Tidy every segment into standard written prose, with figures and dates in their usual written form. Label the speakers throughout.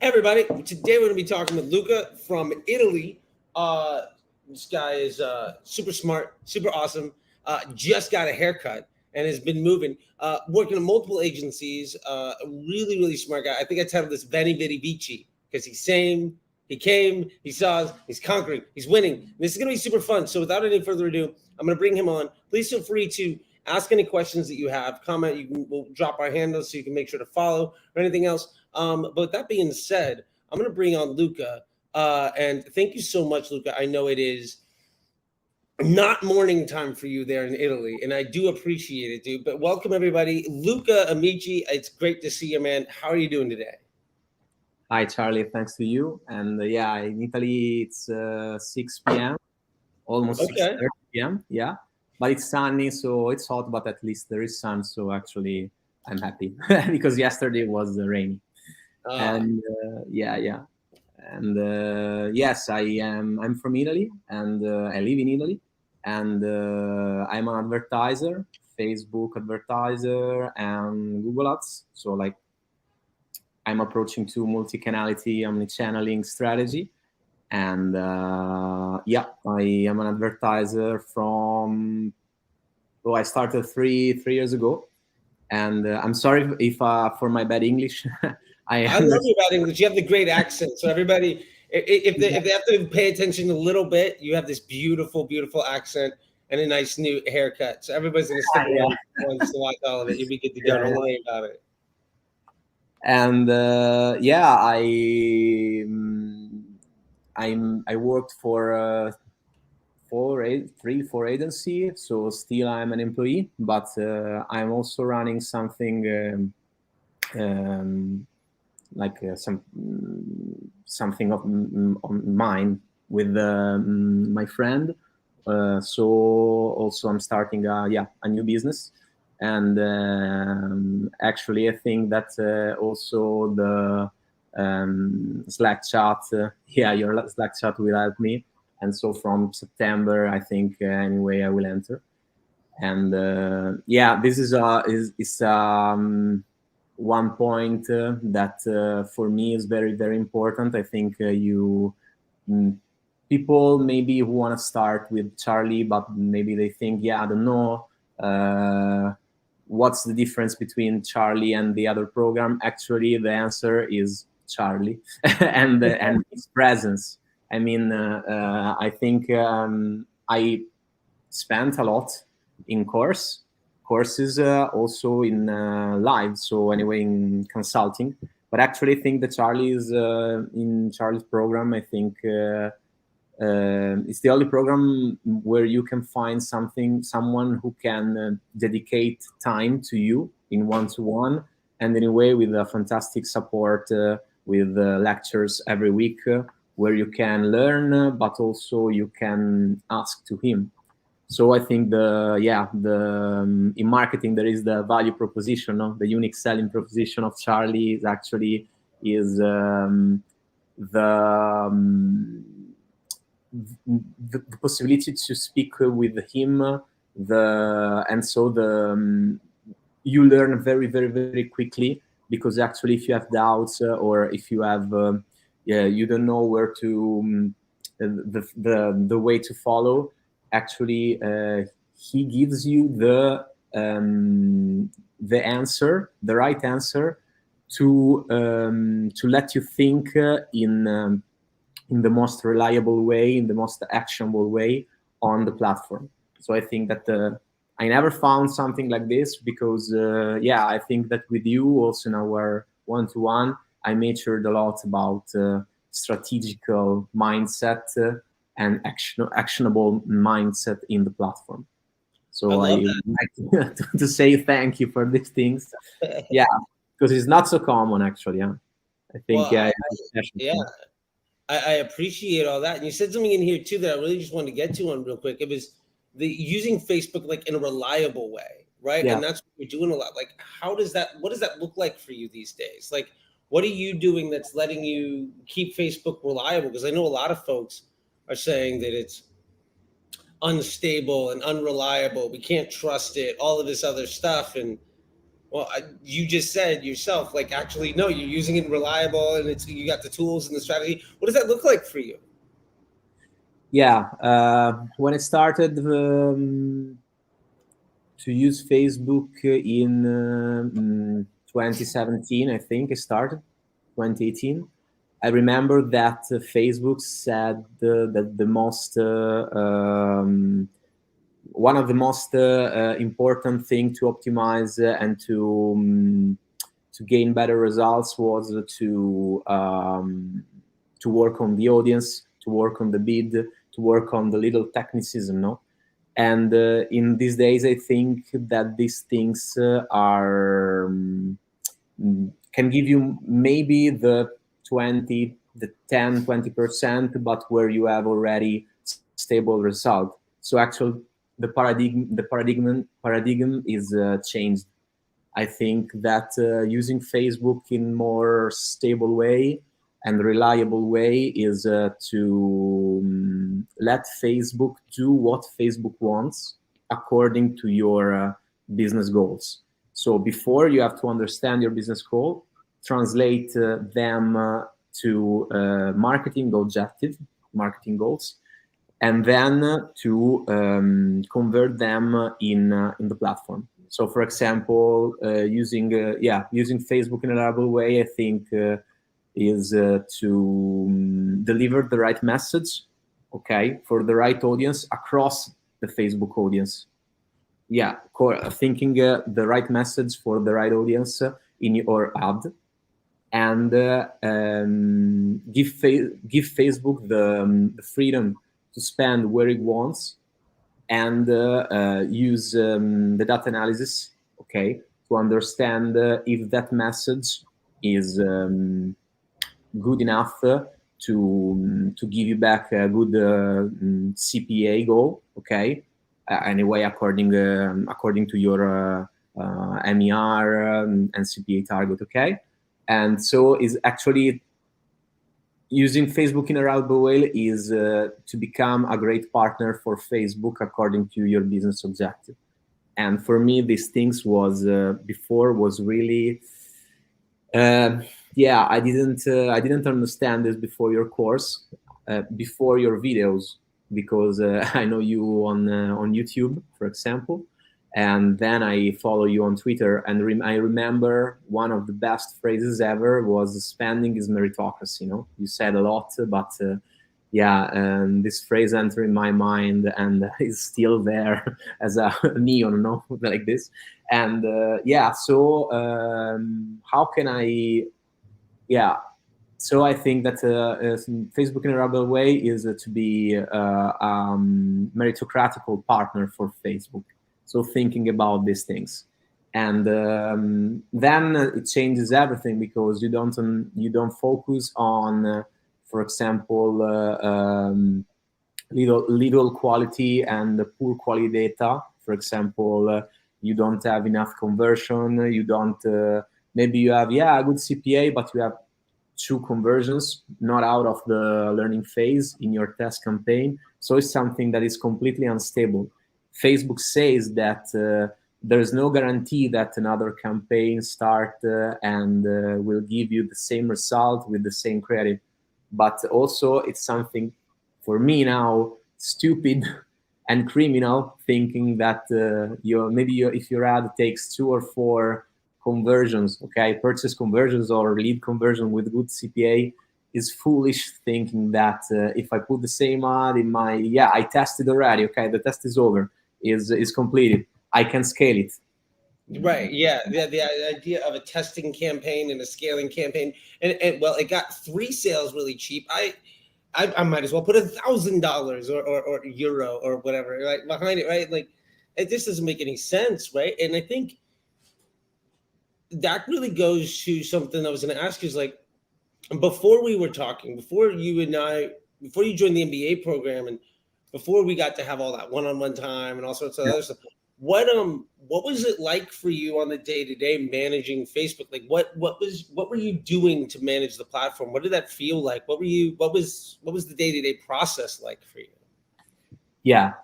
Speaker 1: Everybody, today we're going to be talking with Luca from Italy. This guy is super smart, super awesome, just got a haircut and has been moving, working in multiple agencies. Really, really smart guy. I think I titled this Veni Vidi Vici because he's same. He came, he saw us, he's conquering, he's winning. This is going to be super fun. So without any further ado, I'm going to bring him on. Please feel free to ask any questions that you have, comment. We'll drop our handles so you can make sure to follow or anything else. But with that being said, I'm going to bring on Luca. And thank you so much, Luca. I know it is not morning time for you there in Italy, and I do appreciate it, dude. But welcome, everybody. Luca Amici, it's great to see you, man. How are you doing today?
Speaker 2: Hi, Charlie. Thanks to you. And yeah, in Italy, it's 6 p.m., almost 6:30 p.m. Yeah, but it's sunny, so it's hot, but at least there is sun. So actually, I'm happy because yesterday was rainy. And yeah. And yes, I'm from Italy, and I live in Italy, and I'm an advertiser, Facebook advertiser, and Google Ads. So like, I'm approaching to multi-canality, omni-channeling strategy. And yeah, I am an advertiser from, I started three years ago. And I'm sorry if for my bad English.
Speaker 1: I love your bad English. You have the great accent. So everybody, if they have to pay attention a little bit, you have this beautiful, beautiful accent and a nice new haircut. So everybody's going to stick around to watch all of it. You'll be good to go. Don't worry about it.
Speaker 2: And yeah, I worked for four agency, so still I'm an employee, but I'm also running something like something of mine with my friend. So also I'm starting a new business. And actually, I think that also the Slack chat, your Slack chat will help me. And so from September, I think anyway I will enter. And yeah, this is one point that for me is very, very important. I think people maybe who want to start with Charley, but maybe they think, I don't know. What's the difference between Charley and the other program? Actually, the answer is Charley and his presence. I mean, I think I spent a lot in courses, also in live. So anyway, in consulting. But actually, I think that Charley is in Charley's program. I think it's the only program where you can find someone who can dedicate time to you in one-to-one, and in a way with a fantastic support with lectures every week where you can learn, but also you can ask to him. So I think in marketing there is the value proposition, the unique selling proposition of Charley is actually the possibility to speak with him, and so you learn very, very, very quickly, because actually if you have doubts or if you have you don't know where to the way to follow, actually he gives you the answer, the right answer to let you think in the most reliable way, in the most actionable way on the platform. So I think that I never found something like this because, I think that with you also in our one-to-one, I matured a lot about strategical mindset and actionable mindset in the platform. So I like to say thank you for these things. Yeah, because it's not so common actually. Yeah, I think
Speaker 1: I appreciate all that. And you said something in here too that I really just wanted to get to on real quick. It was the using Facebook like in a reliable way, right? Yeah. And that's what you're doing a lot. Like, what does that look like for you these days? Like, what are you doing that's letting you keep Facebook reliable? Because I know a lot of folks are saying that it's unstable and unreliable. We can't trust it, all of this other stuff. And Well, you just said yourself, like, actually, no, you're using it reliable, and you got the tools and the strategy. What does that look like for you?
Speaker 2: Yeah, when I started to use Facebook in 2017, I think I started 2018. I remember that Facebook said that the most one of the most important thing to optimize and to gain better results was to work on the audience, to work on the bid, to work on the little technicism, no? And in these days, I think that these things are can give you maybe the 10-20%, but where you have already stable result. So actually, the paradigm is changed. I think that using Facebook in more stable way and reliable way is to let Facebook do what Facebook wants according to your business goals. So before, you have to understand your business goal, translate them to marketing objective, marketing goals, and then to convert them in the platform. So, for example, using Facebook in a reliable way, I think is to deliver the right message, okay, for the right audience across the Facebook audience. Yeah, thinking the right message for the right audience in your ad, and give Facebook the freedom to spend where it wants, and use the data analysis, okay, to understand if that message is good enough to give you back a good CPA goal, okay, anyway, according to your MER and CPA target, okay. And so is actually using Facebook in a reliable way is to become a great partner for Facebook according to your business objective. And for me, these things was before was really I didn't understand this before your course, before your videos, because I know you on YouTube, for example, and then I follow you on Twitter, and I remember one of the best phrases ever was "spending is meritocracy." You know, you said a lot, but and this phrase entered in my mind and is still there as a neon, no, like this. And so how can I? Yeah, so I think that Facebook in a reliable way is to be meritocratical partner for Facebook. So thinking about these things, and then it changes everything, because you don't focus on, for example, little quality and poor quality data. For example, you don't have enough conversion. You don't. Maybe you have a good CPA, but you have 2 conversions, not out of the learning phase in your test campaign. So it's something that is completely unstable. Facebook says that there's no guarantee that another campaign start and will give you the same result with the same credit. But also it's something for me now stupid and criminal, thinking that if your ad takes 2 or 4 conversions, okay, purchase conversions or lead conversion with good CPA, is foolish thinking that if I put the same ad in my, I tested already, okay, the test is over, is completed, I can scale it.
Speaker 1: Right. Yeah. The idea of a testing campaign and a scaling campaign, and well, it got 3 sales really cheap. I might as well put $1,000 or euro or whatever, like, behind it, right? Like, it just doesn't make any sense, right? And I think that really goes to something I was going to ask you, is like, before we were talking, before you joined the MBA program, and before we got to have all that one-on-one time and all sorts of other stuff, what was it like for you on the day-to-day managing Facebook? Like, what were you doing to manage the platform? What did that feel like? What was the day-to-day process like for you?
Speaker 2: Yeah.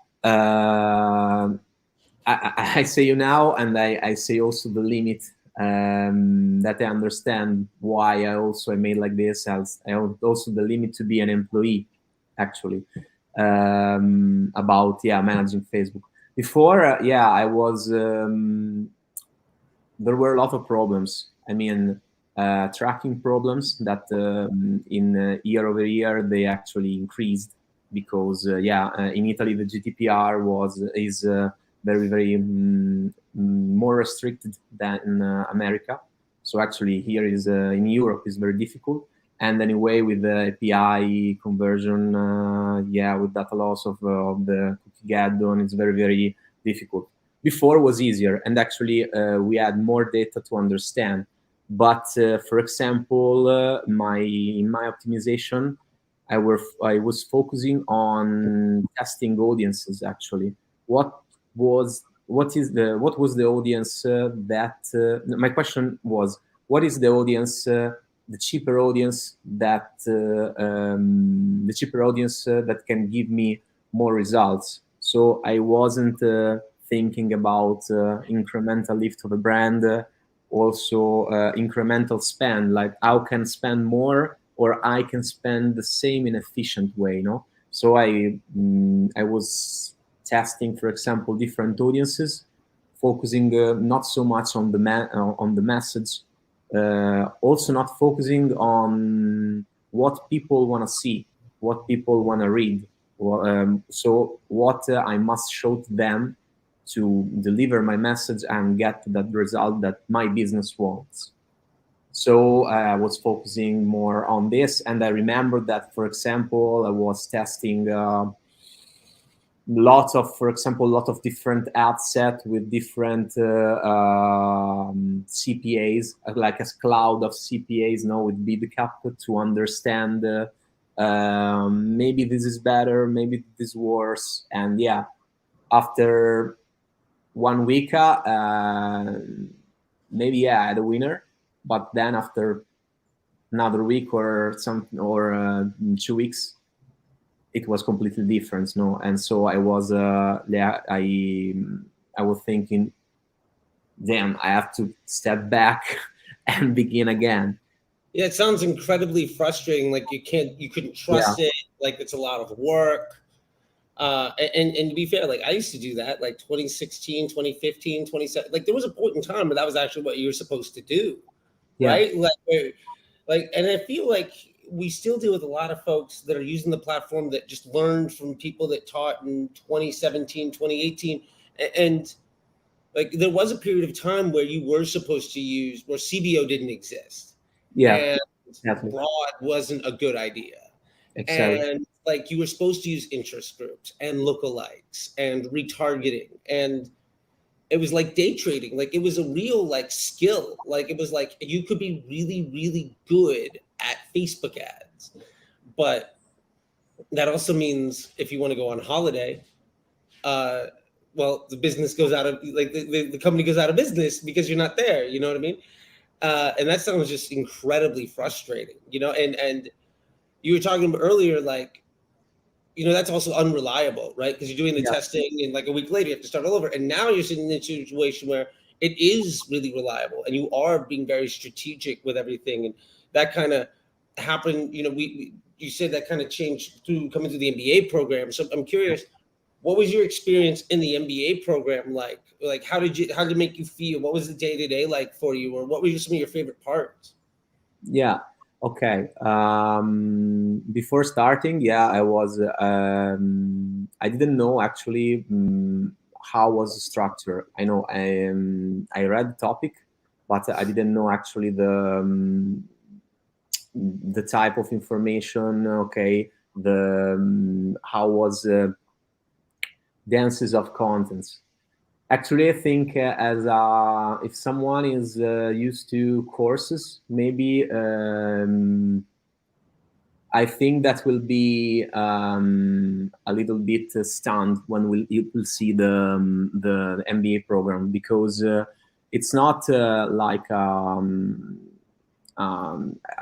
Speaker 2: I say you now, and I say also the limit that I understand why I made like this. As I also the limit to be an employee, actually, about managing Facebook. Before, I was. There were a lot of problems. I mean, tracking problems that in year over year they actually increased because in Italy the GDPR is very very more restricted than in America. So actually here is in Europe is very difficult. And anyway, with the API conversion, with data loss of the cookie add-on, it's very very difficult. Before was easier, and actually we had more data to understand. But for example, in my optimization, I was focusing on testing audiences. Actually, what was the audience my question was, what is the audience, the cheaper audience that that can give me more results? So I wasn't thinking about incremental lift of a brand, also incremental spend, like how can spend more or I can spend the same in efficient way, So I was testing, for example, different audiences, focusing not so much on the message, also not focusing on what people want to see, what people want to read. So what I must show to them to deliver my message and get that result that my business wants. So I was focusing more on this, and I remember that, for example, I was testing lot of different ad set with different CPAs, like a cloud of CPAs, with BidCap to understand maybe this is better, maybe this is worse, and after 1 week, maybe I had a winner, but then after another week or 2 weeks, it was completely different, And so I was, I was thinking, damn, I have to step back and begin again.
Speaker 1: Yeah, it sounds incredibly frustrating. Like you couldn't trust it. Like it's a lot of work. And to be fair, like I used to do that, like 2016, 2015, 2017. Like there was a point in time where that was actually what you were supposed to do, right? Like, and I feel like we still deal with a lot of folks that are using the platform that just learned from people that taught in 2017, 2018. And like there was a period of time where you were supposed to use where CBO didn't exist.
Speaker 2: Yeah,
Speaker 1: and broad wasn't a good idea.
Speaker 2: Exactly.
Speaker 1: And like you were supposed to use interest groups and lookalikes and retargeting, and it was like day trading. Like it was a real like skill. Like it was like you could be really, really good at Facebook ads, but that also means if you want to go on holiday, well, the business goes out of like the company goes out of business because you're not there. You know what I mean? And that sounds just incredibly frustrating. And you were talking about earlier, like, that's also unreliable, right? Because you're doing the testing and like a week later you have to start all over. And now you're sitting in a situation where it is really reliable and you are being very strategic with everything. And that kind of happened, you said that kind of changed through coming through the MBA program. So I'm curious, what was your experience in the MBA program like? Like, how did it make you feel? What was the day-to-day like for you? Or what were some of your favorite parts?
Speaker 2: Yeah. Okay. Before starting, I was. I didn't know actually how was the structure. I know I read the topic, but I didn't know actually the type of information. Okay, the how was denses of contents. Actually, I think as if someone is used to courses, maybe I think that will be a little bit stunned when you will see the MBA program, because it's not like a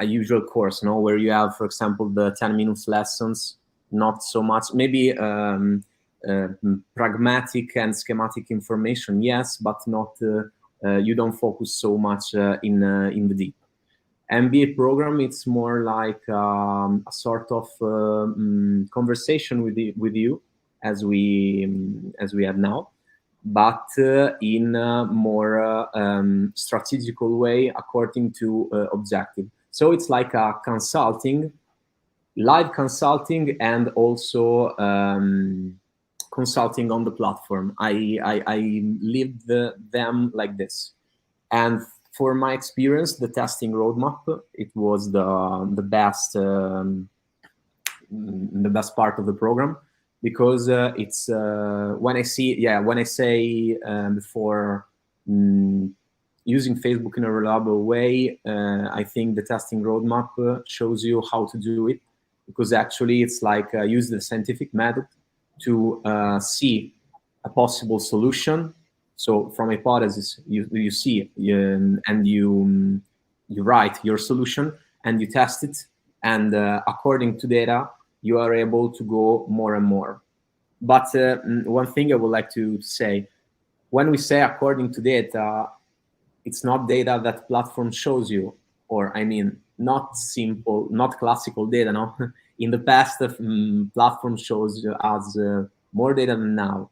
Speaker 2: usual course, where you have, for example, the 10 minutes lessons. Not so much, maybe. Pragmatic and schematic information, yes, but not you don't focus so much in the deep. MBA program, it's more like a sort of conversation with you as we have now, but in a more strategical way according to objective. So it's like a consulting, live consulting, and also consulting on the platform. I lived them like this. And for my experience, the testing roadmap, it was the best part of the program, because it's when I say before using Facebook in a reliable way, I think the testing roadmap shows you how to do it, because actually it's like use the scientific method to see a possible solution. So from hypothesis, you see and you write your solution and you test it, and according to data, you are able to go more and more. But one thing I would like to say, when we say according to data, it's not data that platform shows you, or I mean, not simple, not classical data. No, in the past, platform shows us more data than now.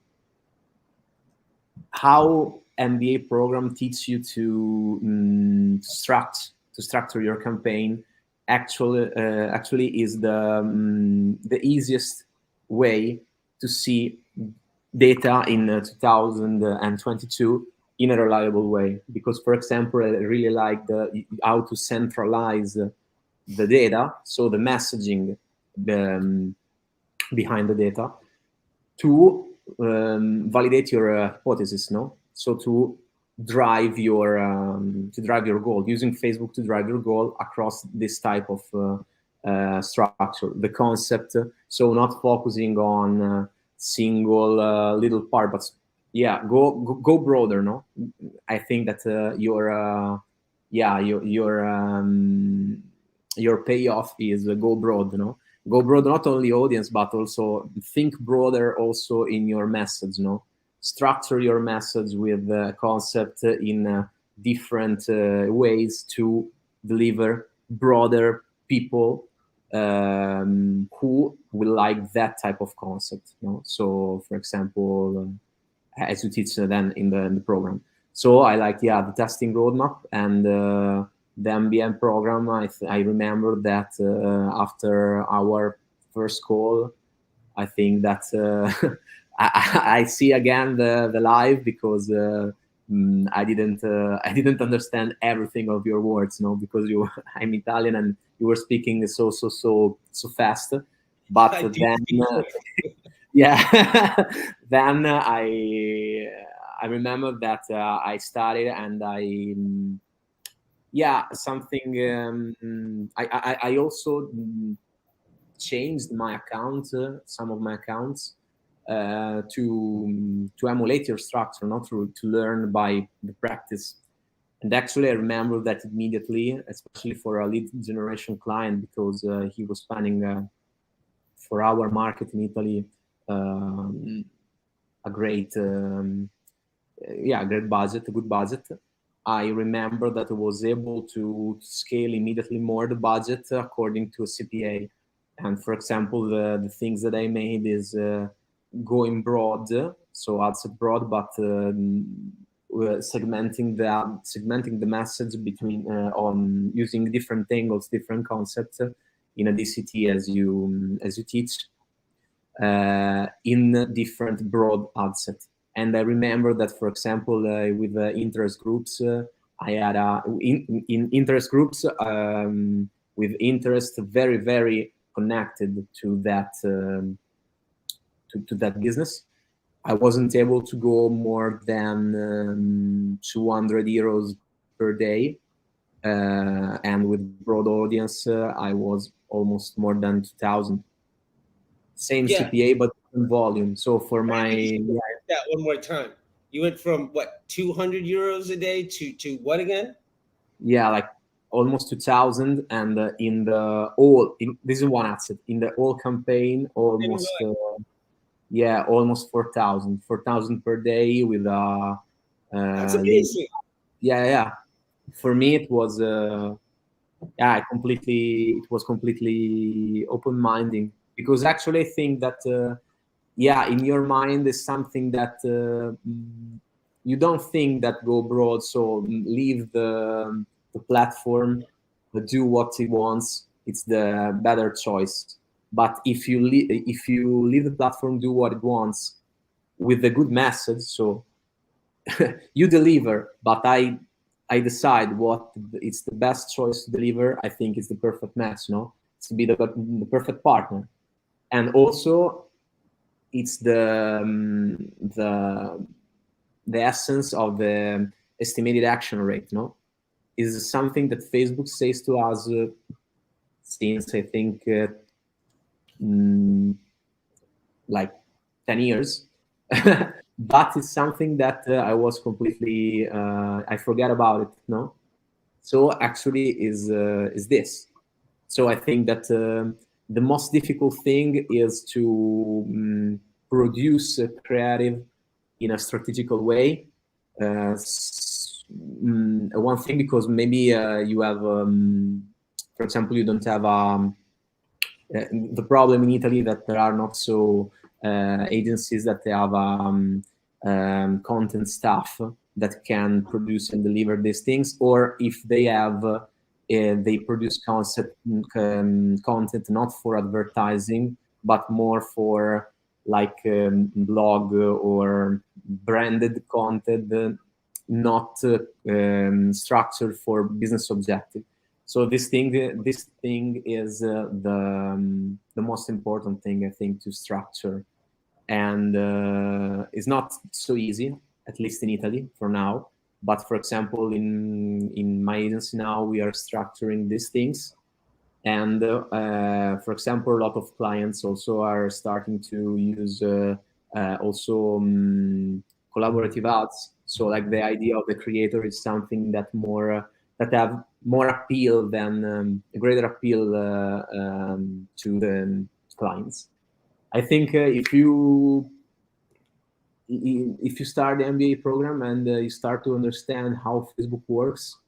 Speaker 2: How MBA program teaches you to structure your campaign actually is the easiest way to see data in 2022 in a reliable way. Because, for example, I really like how to centralize the data, so the messaging behind the data, to validate your hypothesis, no? So to drive your goal, using Facebook to drive your goal across this type of structure, the concept. So not focusing on single little part, but yeah, go broader, no? I think that your payoff is go broad, no? Go broad, not only audience, but also think broader also in your message, no? Structure your message with the concept in different ways to deliver broader people who will like that type of concept, no? So, for example, as you teach then in the program. So I like, the testing roadmap and the MBA program. I remember that after our first call, I think that I see again the live, because I didn't understand everything of your words, no, because I'm Italian and you were speaking so fast. But then then I remember that I studied and I also changed my account, some of my accounts, to emulate your structure, not to learn by the practice. And actually, I remember that immediately, especially for a lead generation client, because he was planning for our market in Italy a great budget, a good budget. I remember that I was able to scale immediately more the budget according to a CPA. And for example, the things that I made is going broad, so ads broad, but segmenting the message between on using different angles, different concepts in a DCT as you teach in different broad ad set. And I remember that, for example, with interest groups, I had in interest groups with interest very, very connected to that to that business. I wasn't able to go more than 200 euros per day, and with broad audience, I was almost more than 2,000. Same CPA, but in volume. So for my
Speaker 1: that one more time, you went from what, 200 euros a day to what again?
Speaker 2: Yeah, like almost 2,000, and in the this is one asset in the whole campaign, almost almost 4,000 per day with
Speaker 1: that's amazing.
Speaker 2: yeah. For me, it was it was completely open-minded, because actually I think that in your mind is something that you don't think that go broad, so leave the platform, do what he wants. It's the better choice. But if you leave the platform, do what it wants with a good message, so you deliver. But I decide what it's the best choice to deliver. I think it's the perfect match, no? It's to be the perfect partner. And also it's the essence of the estimated action rate, no? Is something that Facebook says to us since I think like 10 years. But it's something that I was completely I forget about it, no? So actually is this. So I think that the most difficult thing is to produce a creative in a strategical way. One thing, because maybe you have, for example, you don't have the problem in Italy that there are not so agencies that they have content staff that can produce and deliver these things, or if they have, they produce content not for advertising, but more for like blog or branded content, not structured for business objective. So this thing is the most important thing, I think, to structure, and it's not so easy, at least in Italy for now. But for example, in my agency now, we are structuring these things, and for example, a lot of clients also are starting to use also collaborative ads. So like the idea of the creator is something that more that have more appeal than a greater appeal to the clients. I think if you start the MBA program and you start to understand how Facebook works,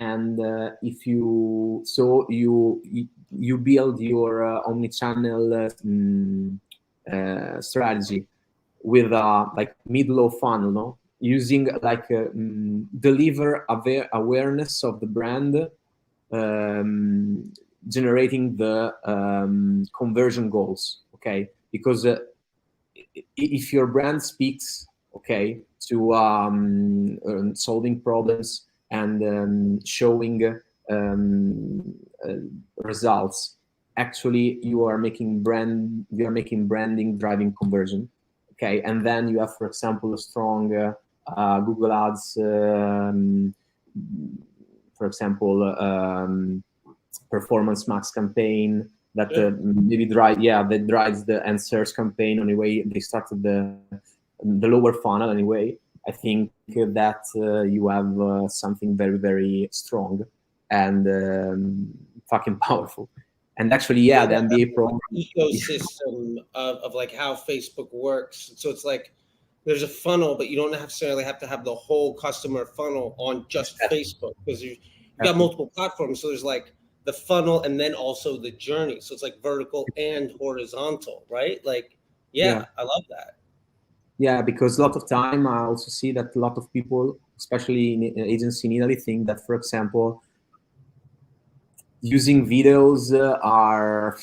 Speaker 2: and if you build your omni-channel strategy with like mid-low funnel, no? Using like deliver awareness of the brand, generating the conversion goals, okay? Because if your brand speaks, okay, to solving problems and showing results, actually you are making branding driving conversion, okay? And then you have, for example, a strong Google Ads, for example, Performance Max campaign that maybe that drives the and search campaign. Anyway, they started the lower funnel anyway. I think that you have something very, very strong and fucking powerful. And actually, the MBA program
Speaker 1: ecosystem of like how Facebook works. So it's like there's a funnel, but you don't necessarily have to have the whole customer funnel on just Facebook, because you've got multiple platforms. So there's like the funnel and then also the journey. So it's like vertical and horizontal, right? Like, I love that.
Speaker 2: Yeah, because a lot of time I also see that a lot of people, especially in agency in Italy, think that, for example, using videos are,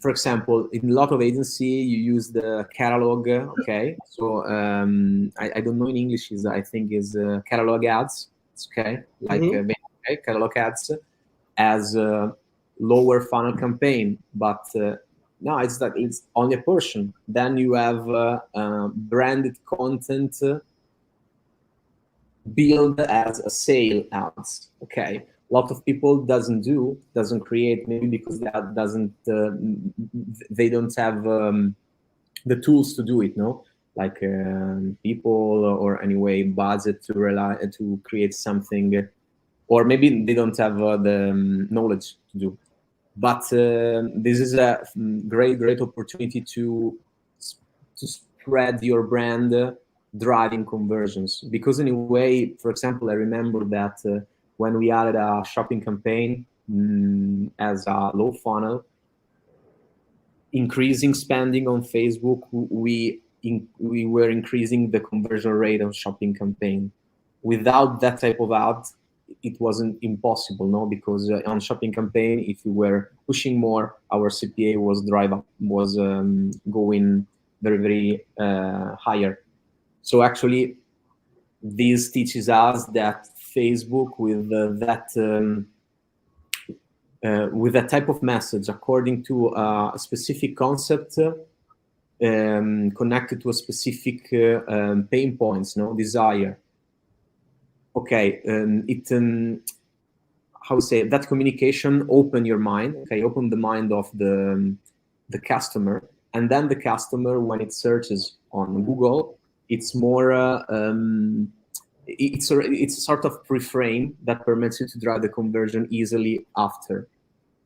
Speaker 2: for example, in a lot of agency, you use the catalog, okay? So I don't know in English, I think is catalog ads, okay? Like catalog ads as a lower funnel campaign, but no, it's only a portion. Then you have branded content build as a sale ads, okay? A lot of people doesn't create, maybe because that doesn't they don't have the tools to do it, no? Like people or anyway budget to create something, or maybe they don't have the knowledge to do. But this is a great opportunity to spread your brand driving conversions. Because in a way, for example, I remember that when we added a shopping campaign as a low funnel, increasing spending on Facebook, we were increasing the conversion rate on shopping campaign. Without that type of ad, it wasn't impossible, no? Because on shopping campaign, if we were pushing more, our CPA was going very, very higher. So actually, this teaches us that Facebook with that type of message, according to a specific concept, connected to a specific pain points, no desire. Okay, how to say it? That communication open your mind. Okay, open the mind of the customer, and then the customer, when it searches on Google, it's more it's a sort of pre-frame that permits you to drive the conversion easily after.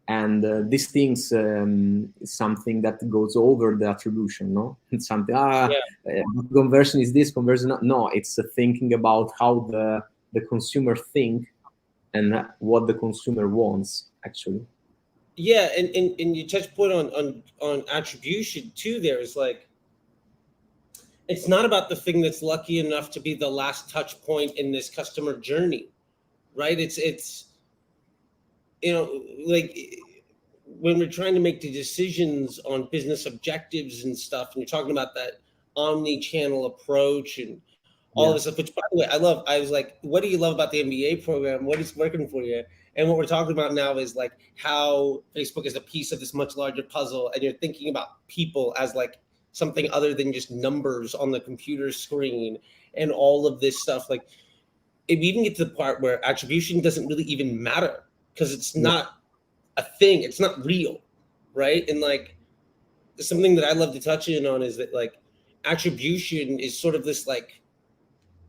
Speaker 2: And these things is something that goes over the attribution, no? It's something, conversion is this, conversion, no, it's thinking about how the consumer think and what the consumer wants, actually.
Speaker 1: Yeah, and you touch point on attribution too. There is like, it's not about the thing that's lucky enough to be the last touch point in this customer journey, right? It's like when we're trying to make the decisions on business objectives and stuff, and you're talking about that omni-channel approach and all of this stuff, which by the way, I was like, what do you love about the MBA program? What is working for you? And what we're talking about now is like how Facebook is a piece of this much larger puzzle, and you're thinking about people as like something other than just numbers on the computer screen and all of this stuff. Like, if we even get to the part where attribution doesn't really even matter because it's not a thing, it's not real, right? And like, something that I love to touch in on is that like attribution is sort of this like,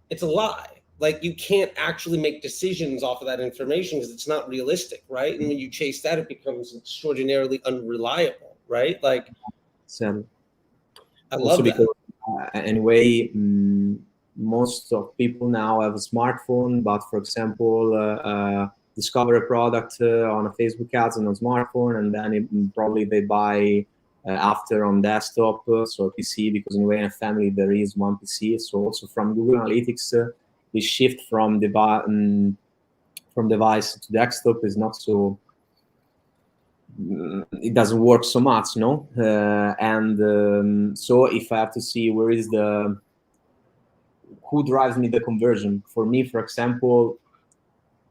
Speaker 1: it's a lie. Like, you can't actually make decisions off of that information because it's not realistic, right? And when you chase that, it becomes extraordinarily unreliable, right? Like,
Speaker 2: So
Speaker 1: I
Speaker 2: also
Speaker 1: love that.
Speaker 2: because anyway, most of people now have a smartphone, but for example, discover a product on a Facebook ads on a smartphone, and then probably they buy after on desktop, so PC, because anyway in a family there is one PC. So also from Google Analytics, the shift from device to desktop is not so, it doesn't work so much, no? So if I have to see where is who drives me the conversion, for me, for example,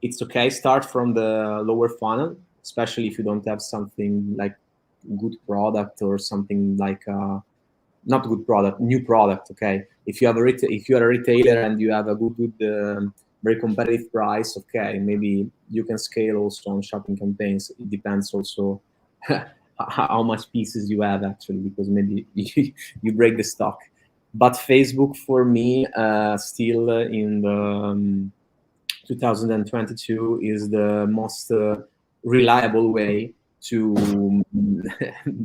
Speaker 2: it's okay, start from the lower funnel, especially if you don't have something like good product or something like not good product, new product. Okay, if you are a retailer and you have a good very competitive price, okay, maybe you can scale also on shopping campaigns. It depends also how much pieces you have actually, because maybe you break the stock. But Facebook for me still in the 2022 is the most reliable way to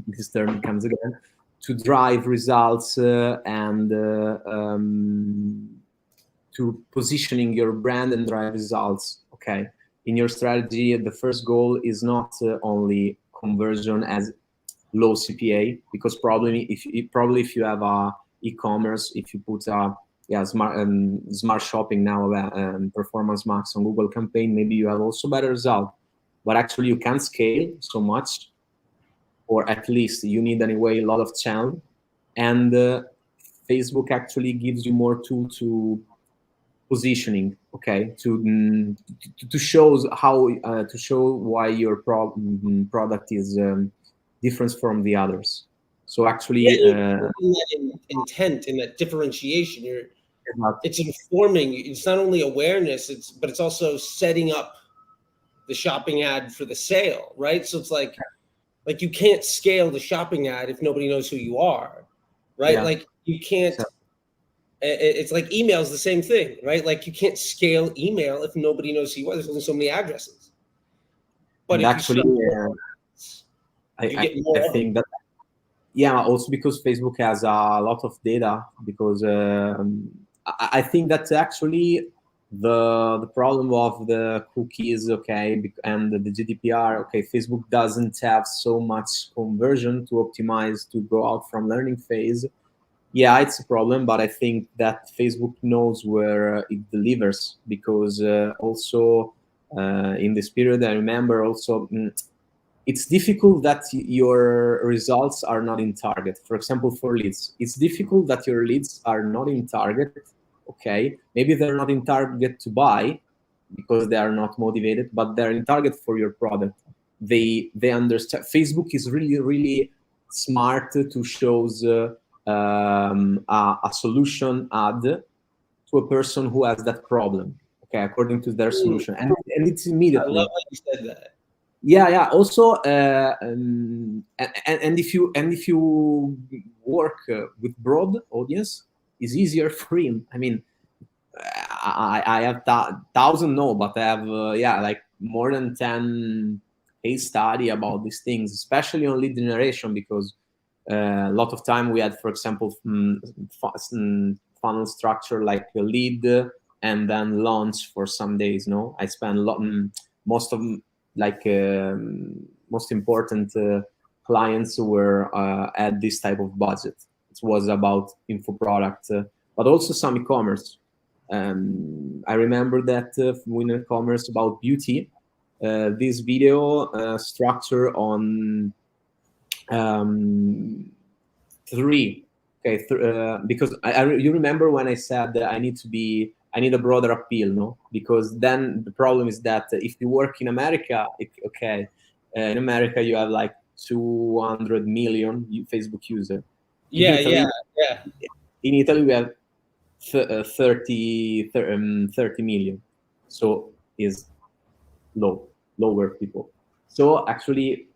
Speaker 2: this term comes again, to drive results and to positioning your brand and drive results. Okay, in your strategy, the first goal is not only conversion as low CPA, because probably if you have a e-commerce, if you put a smart shopping now, performance max on Google campaign, maybe you have also better result. But actually you can't scale so much, or at least you need anyway a lot of channel. And Facebook actually gives you more tool to positioning, okay, to show how to show why your product is different from the others. So actually,
Speaker 1: that intent and that differentiation, it's informing. It's not only awareness, but it's also setting up the shopping ad for the sale, right? So it's like you can't scale the shopping ad if nobody knows who you are, right?
Speaker 2: Yeah.
Speaker 1: Like you can't. It's like email is the same thing, right? Like you can't scale email if nobody knows who you are. There's only so many addresses. But
Speaker 2: and
Speaker 1: if
Speaker 2: actually,
Speaker 1: you get more.
Speaker 2: I think that, yeah, also because Facebook has a lot of data, because I think that actually the problem of the cookies, okay, and the GDPR, okay, Facebook doesn't have so much conversion to optimize to go out from learning phase. Yeah, it's a problem, but I think that Facebook knows where it delivers, because also in this period, I remember also it's difficult that your results are not in target. For example, for leads, it's difficult that your leads are not in target. Okay, maybe they're not in target to buy because they are not motivated, but they're in target for your product. They understand. Facebook is really smart to shows a solution ad to a person who has that problem. Okay, according to their solution, and it's
Speaker 1: I
Speaker 2: immediately.
Speaker 1: love how you said that.
Speaker 2: Yeah. Also, and if you work with broad audience, it's easier for him. I mean, I have thousand, no, but I have like more than 10 case study about these things, especially on lead generation, because a lot of time we had, for example, funnel structure like a lead and then launch for some days. No, I spend most of like most important clients were at this type of budget. It was about info product, but also some e-commerce. I remember that in e-commerce about beauty, this video structure on three. Okay, because you remember when I said that I need a broader appeal, no? Because then the problem is that if you work in America, in America you have like 200 million Facebook user.
Speaker 1: Yeah.
Speaker 2: In Italy we have 30 million, so is lower people. So actually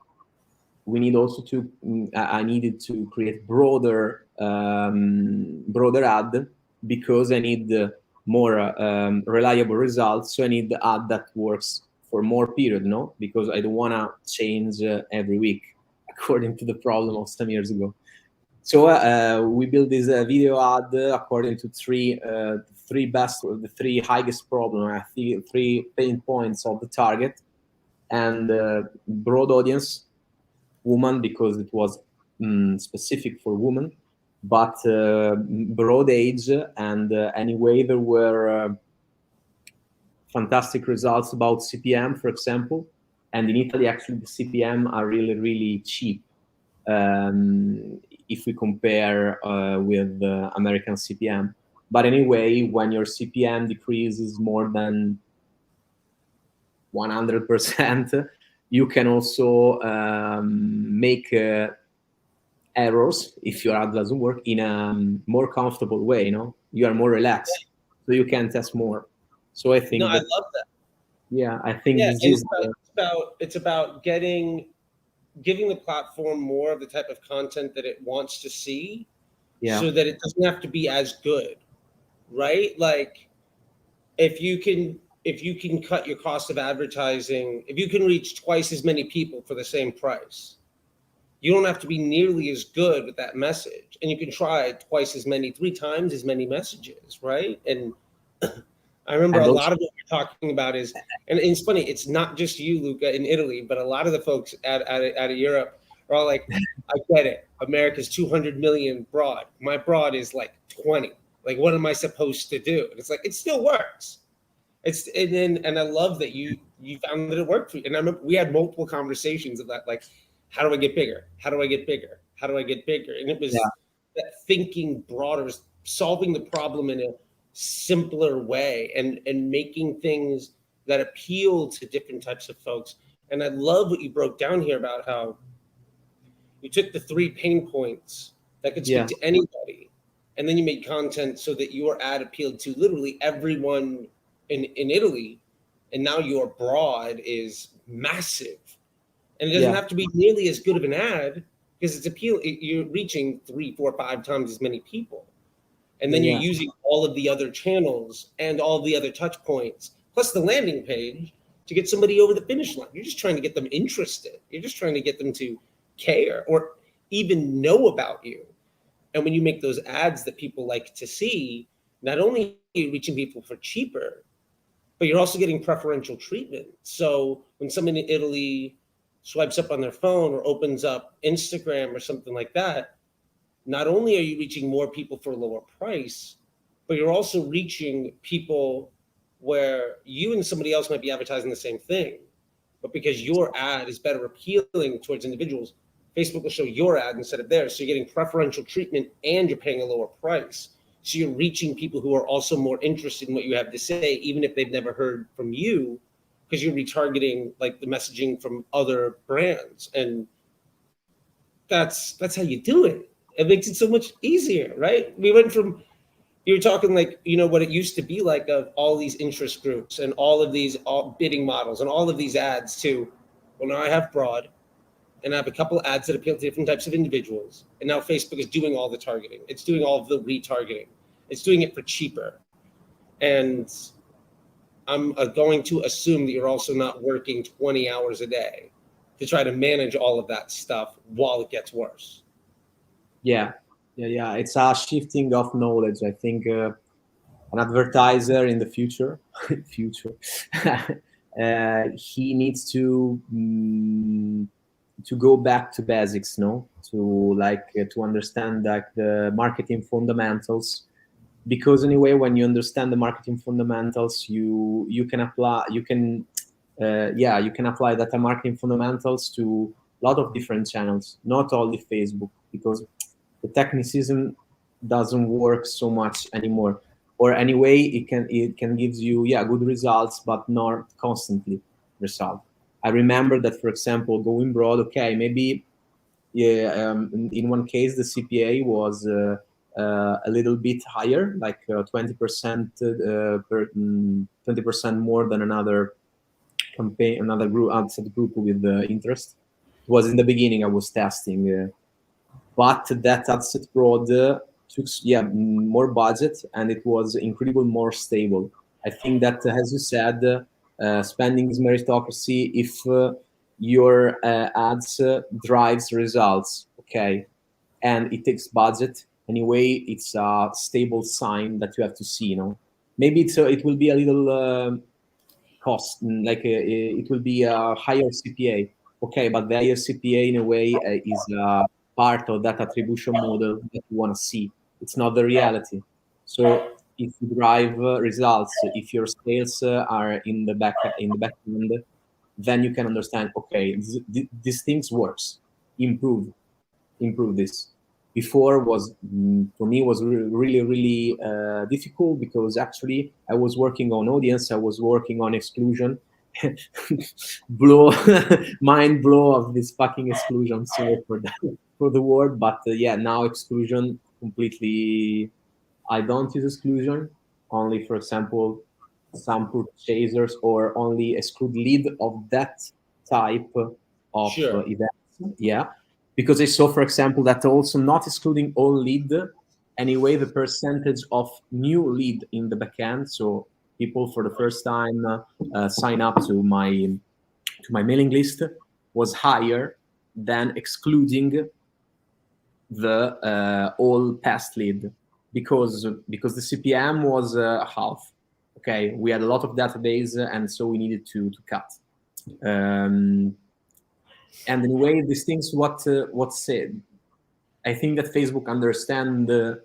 Speaker 2: we need also to I needed to create broader ad, because I need more reliable results. So I need the ad that works for more period, no, because I don't want to change every week according to the problem of some years ago. So we built this video ad according to three highest problem, three pain points of the target, and broad audience, woman, because it was specific for women, but broad age, and anyway there were fantastic results about CPM, for example. And in Italy, actually, the CPM are really cheap if we compare with American CPM. But anyway, when your CPM decreases more than 100%, you can also make errors if your ad doesn't work in a more comfortable way. You are more relaxed, so you can test more. So I think
Speaker 1: I love that.
Speaker 2: Yeah, I think
Speaker 1: it's about giving the platform more of the type of content that it wants to see, so that it doesn't have to be as good, right? Like if you can cut your cost of advertising, if you can reach twice as many people for the same price, you don't have to be nearly as good with that message, and you can try twice as many, 3 times as many messages, right? And I remember a lot of what you're talking about is, and it's funny, it's not just you, Luca, in Italy, but a lot of the folks out of Europe are all like, I get it. America's 200 million broad. My broad is like 20. Like, what am I supposed to do? And it's like, it still works. And I love that you found that it worked for you. And I remember we had multiple conversations of that, like, how do I get bigger? How do I get bigger? How do I get bigger? And it was that thinking broader, solving the problem in a simpler way, and making things that appeal to different types of folks. And I love what you broke down here about how you took the 3 pain points that could speak to anybody, and then you made content so that your ad appealed to literally everyone in Italy, and now your broad is massive. And it doesn't have to be nearly as good of an ad, because you're reaching 3, 4, 5 times as many people. And then you're using all of the other channels and all the other touch points, plus the landing page, to get somebody over the finish line. You're just trying to get them interested. You're just trying to get them to care or even know about you. And when you make those ads that people like to see, not only are you reaching people for cheaper, but you're also getting preferential treatment. So when someone in Italy swipes up on their phone or opens up Instagram or something like that, not only are you reaching more people for a lower price, but you're also reaching people where you and somebody else might be advertising the same thing. But because your ad is better appealing towards individuals, Facebook will show your ad instead of theirs. So you're getting preferential treatment and you're paying a lower price. So you're reaching people who are also more interested in what you have to say, even if they've never heard from you, because you're retargeting like the messaging from other brands. And that's how you do it. It makes it so much easier, right? We went from, you were talking like, you know, what it used to be like of all these interest groups and all of these bidding models and all of these ads to, well, now I have broad and I have a couple of ads that appeal to different types of individuals. And now Facebook is doing all the targeting. It's doing all of the retargeting. It's doing it for cheaper. And I'm going to assume that you're also not working 20 hours a day to try to manage all of that stuff while it gets worse.
Speaker 2: Yeah. It's a shifting of knowledge. I think an advertiser in the future, he needs to go back to basics, no? To understand like the marketing fundamentals, because anyway, when you understand the marketing fundamentals, you can apply data marketing fundamentals to a lot of different channels, not only Facebook, because the technicism doesn't work so much anymore. Or anyway, it can give you good results, but not constantly result. I remember that, for example, going broad, okay, maybe in one case the CPA was a little bit higher, like 20% 20% more than another campaign, another group, outside group with interest. It was in the beginning I was testing. But that asset broad took more budget, and it was incredibly more stable. I think that, as you said, spending is meritocracy. If your ads drives results, okay, and it takes budget anyway, it's a stable sign that you have to see. Maybe it will be a little cost, like it will be a higher CPA, okay, but the higher CPA in a way is part of that attribution model that you want to see. It's not the reality. So if you drive results, if your sales are in the back end, then you can understand, okay, these things works. Improve this. Before was, for me, was really difficult, because actually I was working on audience, I was working on exclusion. Mind blow of this fucking exclusion. Sorry for the word, but now exclusion completely. I don't use exclusion, only, for example, some purchasers, or only exclude lead of that type of events. Yeah, because I saw, for example, that also not excluding all lead. Anyway, the percentage of new lead in the backend, so people for the first time sign up to my mailing list, was higher than excluding the all past lead, because the CPM was half. Okay, we had a lot of database, and so we needed to cut. And anyway, these things, what said, I think that Facebook understand for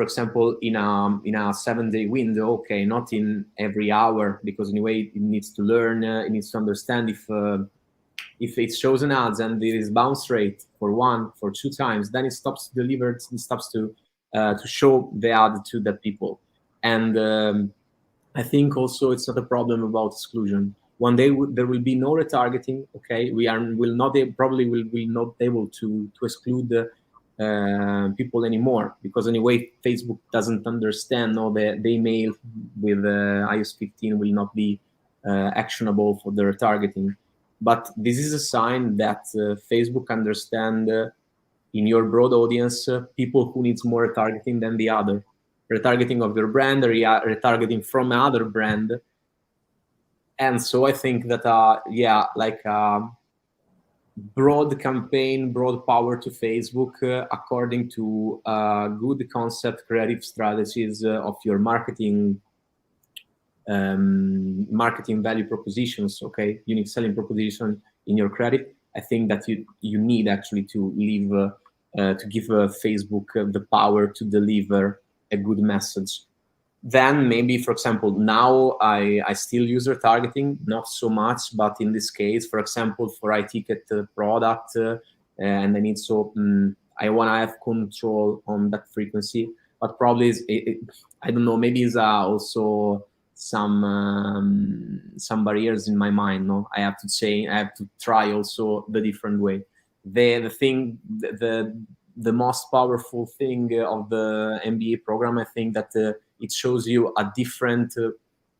Speaker 2: example, in a 7-day window, okay, not in every hour, because anyway it needs to learn, it needs to understand if it shows an ads and there is bounce rate for 2 times, then it stops to deliver, it stops to show the ad to the people. And I think also it's not a problem about exclusion. One day there will be no retargeting. Okay, probably will not able to exclude people anymore, because anyway Facebook doesn't understand. The email with iOS 15 will not be actionable for the retargeting. But this is a sign that Facebook understand in your broad audience people who needs more retargeting than the other. Retargeting of your brand, retargeting from another brand. And so I think that broad campaign, broad power to Facebook, according to good concept, creative strategies of your marketing value propositions, okay, unique selling proposition in your credit. I think that you need actually to leave to give Facebook the power to deliver a good message. Then maybe, for example, now I still use retargeting, not so much, but in this case, for example, for iTicket product, and I need I want to have control on that frequency, but probably I don't know, maybe it's also some barriers in my mind. No, I have to change. I have to try also the different way. The most powerful thing of the MBA program, I think that it shows you a different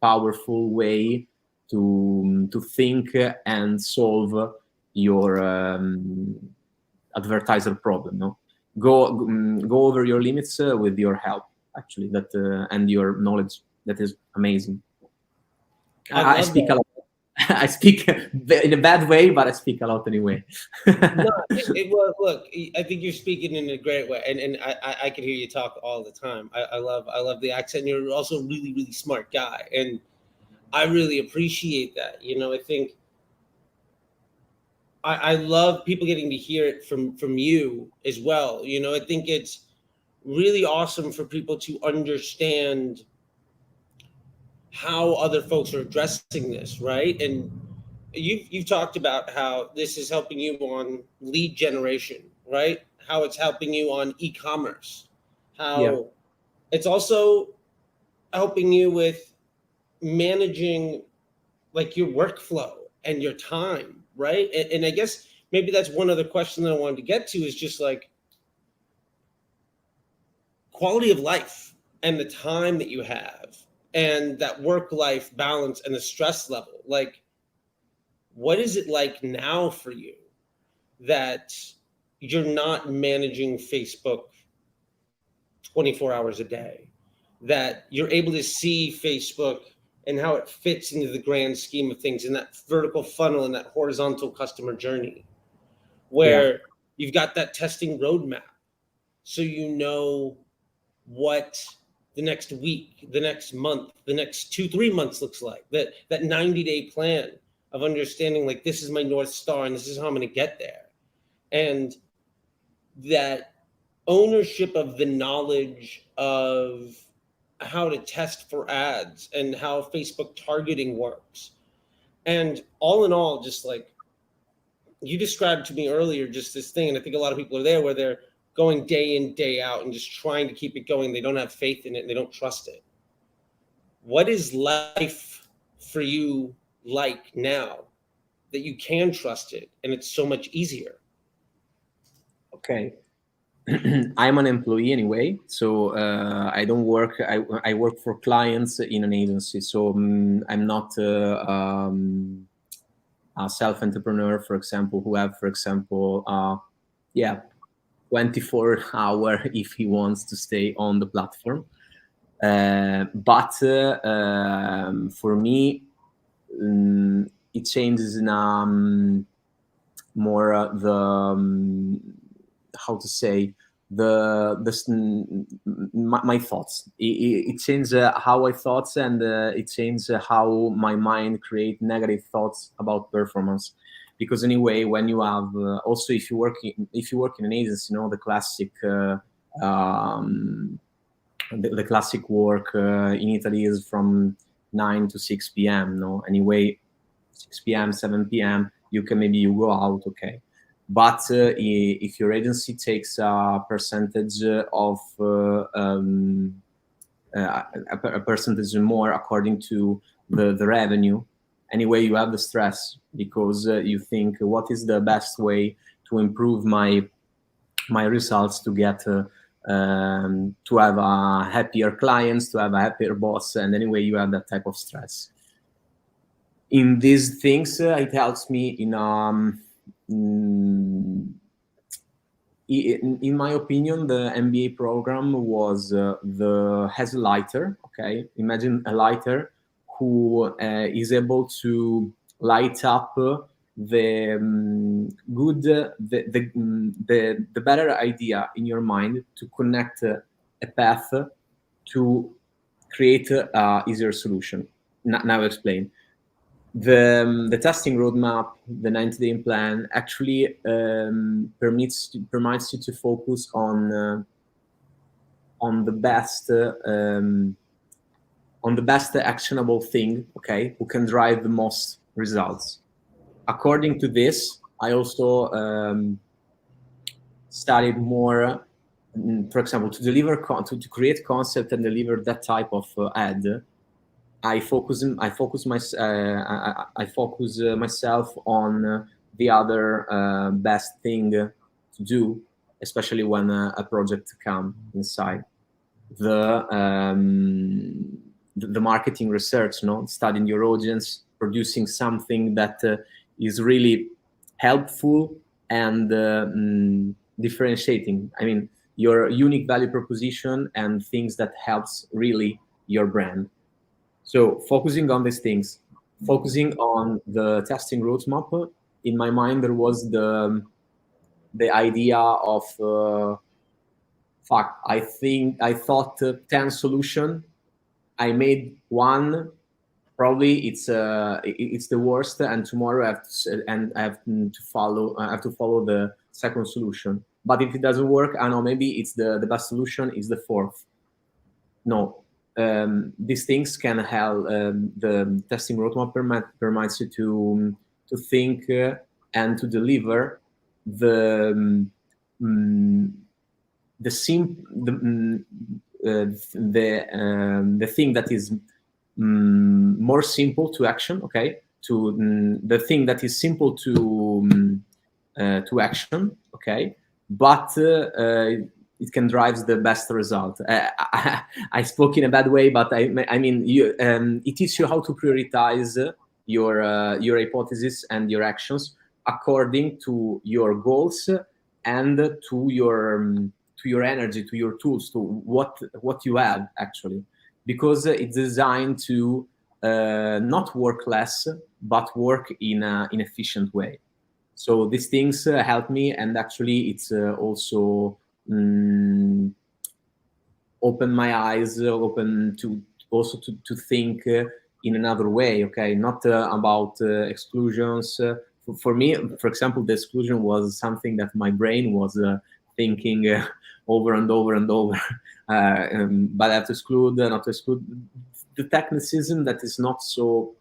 Speaker 2: powerful way to think and solve your advertiser problem. No, go over your limits with your help, actually, that and your knowledge. That is amazing. I speak a lot. I speak in a bad way, but I speak a lot anyway.
Speaker 1: Well, look, I think you're speaking in a great way, and I can hear you talk all the time. I love the accent. You're also a really, really smart guy, and I really appreciate that. You know, I think I love people getting to hear it from you as well. You know, I think it's really awesome for people to understand how other folks are addressing this, right? And you've talked about how this is helping you on lead generation, right? How it's helping you on e-commerce, how it's also helping you with managing like your workflow and your time, right? And I guess maybe that's one other question that I wanted to get to is just like quality of life and the time that you have and that work-life balance and the stress level. Like, what is it like now for you that you're not managing Facebook 24 hours a day, that you're able to see Facebook and how it fits into the grand scheme of things in that vertical funnel and that horizontal customer journey, where you've got that testing roadmap, so you know what the next week, the next month, the next 2-3 months looks like, that 90-day plan of understanding, like, this is my North Star and this is how I'm going to get there. And that ownership of the knowledge of how to test for ads and how Facebook targeting works. And all in all, just like you described to me earlier, just this thing, and I think a lot of people are there where they're going day in, day out and just trying to keep it going. They don't have faith in it and they don't trust it. What is life for you like now that you can trust it and it's so much easier?
Speaker 2: Okay. I'm an employee anyway, so I don't work. I work for clients in an agency, so I'm not a self-entrepreneur, for example, who have, for example, 24 hour if he wants to stay on the platform. But for me, it changes in more how to say my thoughts. It changes how I thoughts, and it changes how my mind create negative thoughts about performance. Because anyway, when you have also if you work in an agency, you know, the classic the classic work in Italy is from 9 to 6 p.m. No, anyway, 6 p.m., 7 p.m. you go out, okay. But if your agency takes a percentage of a percentage more according to the revenue, anyway, you have the stress because you think, what is the best way to improve my results, to get to have a happier clients, to have a happier boss, and anyway, you have that type of stress. In these things, it helps me in my opinion, the MBA program was has a lighter. Okay, imagine a lighter who is able to light up the better idea in your mind to connect a path to create a easier solution. Now I'll explain. The testing roadmap, the 90-day plan, actually permits you to focus on the best actionable thing, okay, who can drive the most results. According to this, I also studied more, for example, to create concept and deliver that type of ad. I focus myself on the other best thing to do, especially when a project comes inside. The marketing research, studying your audience, producing something that is really helpful and differentiating. I mean, your unique value proposition and things that helps really your brand. So focusing on these things, focusing on the testing roadmap, in my mind there was the idea of I thought 10 solution. I made one. Probably it's the worst, and tomorrow I have to follow the second solution. But if it doesn't work, I know maybe it's the best solution is the fourth. No, these things can help. The testing roadmap permits you to think and to deliver the thing that is more simple to action, okay, to the thing that is simple to action, okay, but it can drive the best result. I spoke in a bad way, but I mean, it teaches you how to prioritize your hypothesis and your actions according to your goals and to your energy, to your tools, to what you have actually, because it's designed to not work less, but work in an efficient way. So these things help me, and actually it's also open my eyes, open to also to think in another way, okay, not about exclusions. For me, for example, the exclusion was something that my brain was thinking over and over and over. But I have to exclude, not to exclude. The technicism that is not so.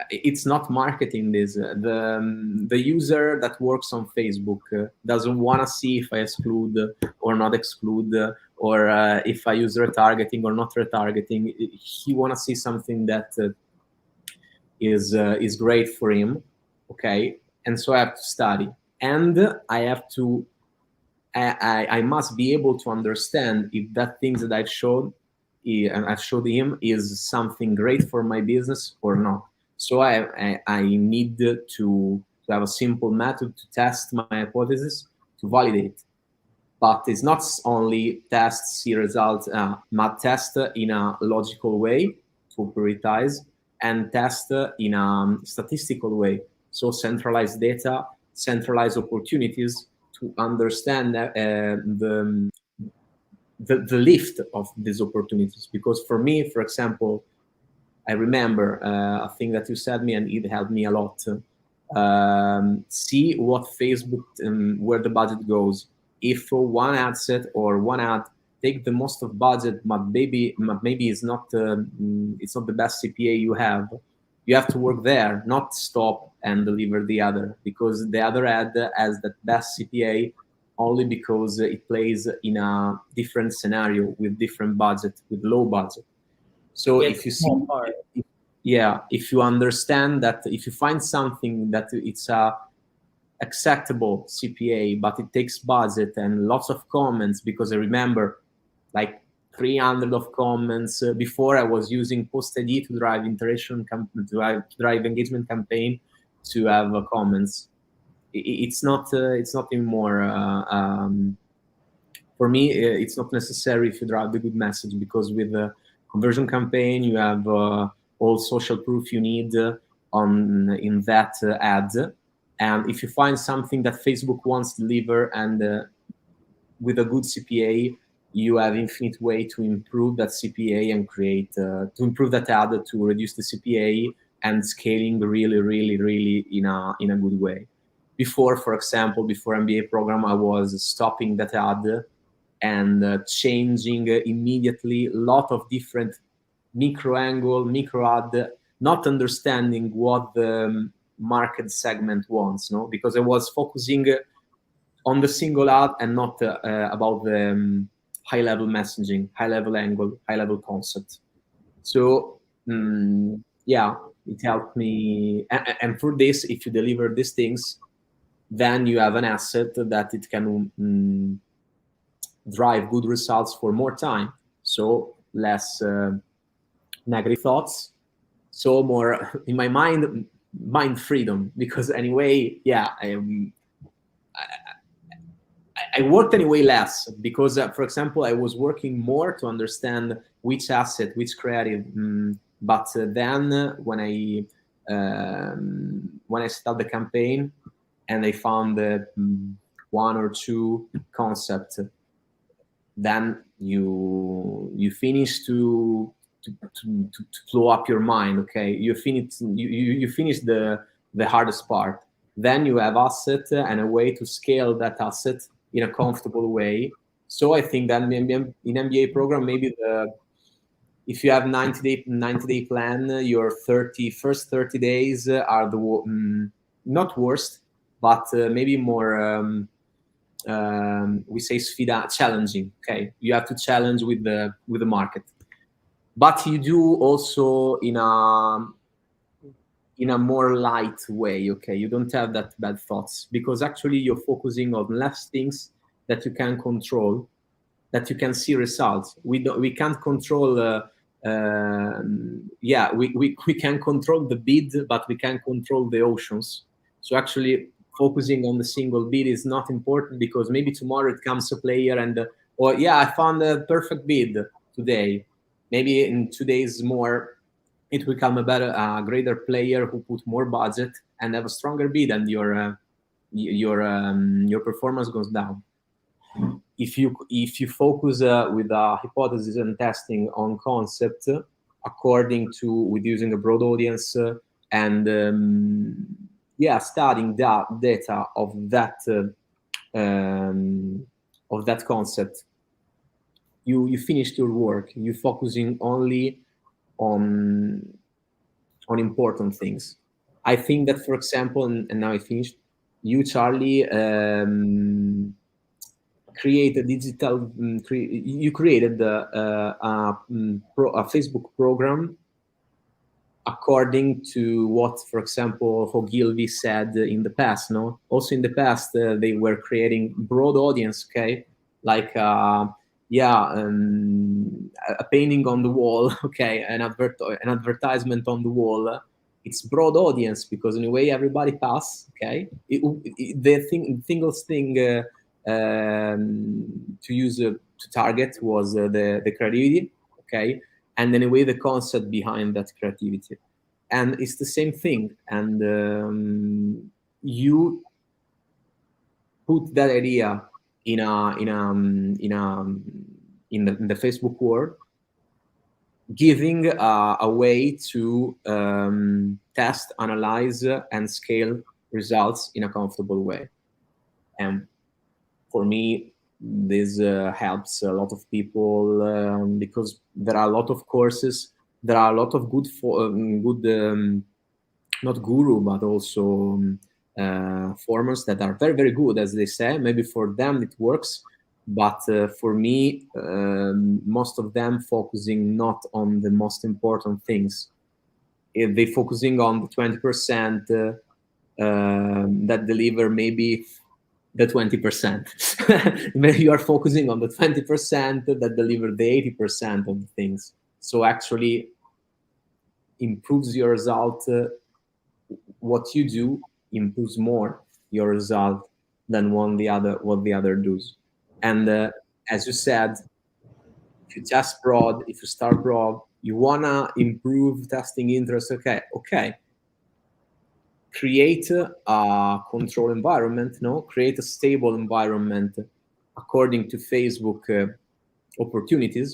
Speaker 2: It's not marketing this. The user that works on Facebook doesn't want to see if I exclude or not exclude, or if I use retargeting or not retargeting. He want to see something that is great for him, okay? And so I have to study, and I have to. I must be able to understand if that thing that I've showed and I've showed him is something great for my business or not. So I need to have a simple method to test my hypothesis, to validate. But it's not only test, see results, but test in a logical way to prioritize, and test in a statistical way. So centralized data, centralized opportunities to understand the lift of these opportunities. Because for me, for example, I remember a thing that you said me, and it helped me a lot. See what Facebook, where the budget goes. If one ad set or one ad take the most of budget, but maybe it's not the best CPA you have. You have to work there, not stop and deliver the other, because the other ad has the best CPA only because it plays in a different scenario with different budget, with low budget. So if you see, if you understand that, if you find something that it's a acceptable CPA, but it takes budget and lots of comments, because I remember like 300 of comments before I was using post ID to drive interaction, drive engagement campaign to have comments. It's not anymore. For me, it's not necessary if you drive the good message, because with the conversion campaign, you have all social proof you need in that ad. And if you find something that Facebook wants to deliver, and with a good CPA, you have infinite way to improve that CPA and create to improve that ad, to reduce the CPA, and scaling really, really, really in a good way. Before, for example, before MBA program, I was stopping that ad and changing immediately a lot of different micro angle, micro ad, not understanding what the market segment wants, no? Because I was focusing on the single ad and not about the high-level messaging, high-level angle, high-level concept. So yeah, it helped me. And for this, if you deliver these things, then you have an asset that it can drive good results for more time. So less negative thoughts. So more in my mind freedom, because anyway, yeah, I worked anyway less because, for example, I was working more to understand which asset, which creative. But then when I start the campaign and I found one or two concepts, then you finish to blow up your mind. Okay, you finish the hardest part. Then you have asset and a way to scale that asset in a comfortable way. So I think that in MBA program, maybe if you have 90-day plan, your first 30 days are the not worst, but maybe more we say challenging. Okay, you have to challenge with the market, but you do also in a more light way. Okay, you don't have that bad thoughts, because actually you're focusing on less things that you can control, that you can see results. We can't control we can control the bid, but we can't control the oceans. So actually focusing on the single bid is not important, because maybe tomorrow it comes a player and I found a perfect bid today, maybe in 2 days more it will become a greater player who put more budget and have a stronger bid, and your performance goes down. If you focus with a hypothesis and testing on concept, according to with using a broad audience and studying that data of that concept, you finished your work. You focusing only on important things. I think that, for example, and now I finished, you, Charley, create a digital. You created a Facebook program according to what, for example, Ogilvy said in the past. No, also in the past they were creating broad audience. Okay, like a painting on the wall. Okay, an advertisement on the wall. It's broad audience because in a way everybody pass. Okay, the single thing to use to target was the creativity. Okay, and in a way the concept behind that creativity, and it's the same thing. And you put that idea in the Facebook world, giving a way to test, analyze, and scale results in a comfortable way. And for me, this helps a lot of people because there are a lot of courses, there are a lot of good not guru, but also formers that are very, very good, as they say. Maybe for them it works, but for me, most of them focusing not on the most important things. They focusing on the 20% that deliver maybe the 20%. Maybe you are focusing on the 20% that deliver the 80% of the things. So actually improves your result. What you do improves more your result than what the other does. And as you said, if you test broad, if you start broad, you wanna improve testing interest. Okay. create a control environment, no, create a stable environment according to Facebook opportunities,